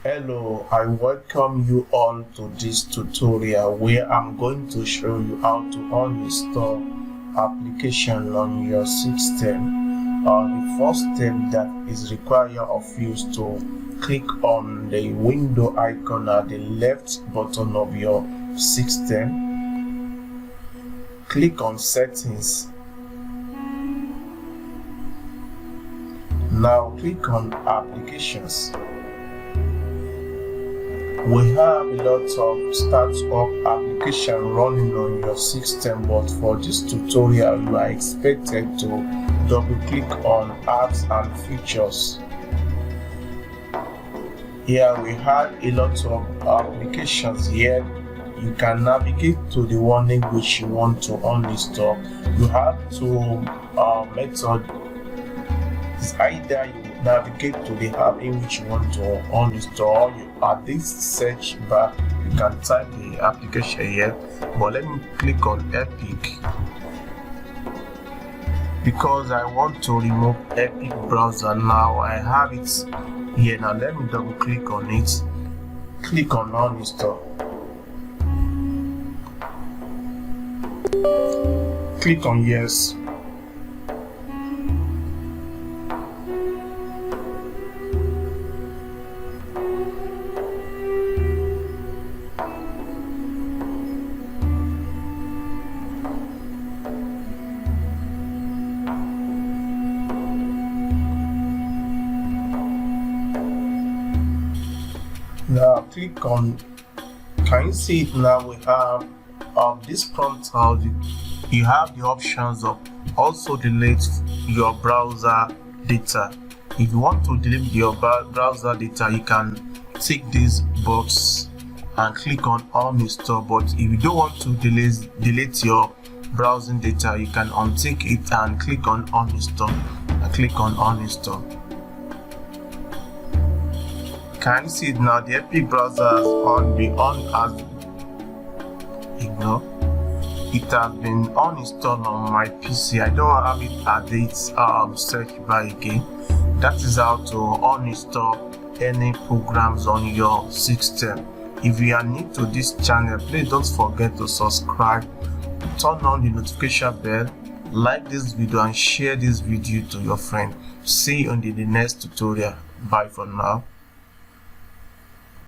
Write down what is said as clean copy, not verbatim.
Hello, I welcome you all to this tutorial where I'm going to show you how to uninstall application on your system. The first step that is required of you is to click on the window icon at the left button of your system. Click on settings. Now click on applications. We have a lot of startup application running on your system, but for this tutorial you are expected to double click on apps and features. Here we have a lot of applications here. You can navigate to the one in which you want to uninstall. You have two methods. It's either you navigate to the app in which you want to uninstall. At this search bar, you can type the application here, but let me click on Epic because I want to remove Epic browser. Now I have it here. Now let me double click on it. Click on uninstall. Click on yes. Now click on, can you see it now? We have this prompt how you have the options of also delete your browser data. If you want to delete your browser data, you can tick this box and click on uninstall. But if you don't want to delete your browsing data, you can untick it and click on uninstall and click on uninstall. Can you see it now? The Epic browser has ignore. It has been uninstalled on my PC. I don't have it at its search bar again. That is how to uninstall any programs on your system. If you are new to this channel, please don't forget to subscribe, turn on the notification bell, like this video and share this video to your friend. See you in the next tutorial. Bye for now.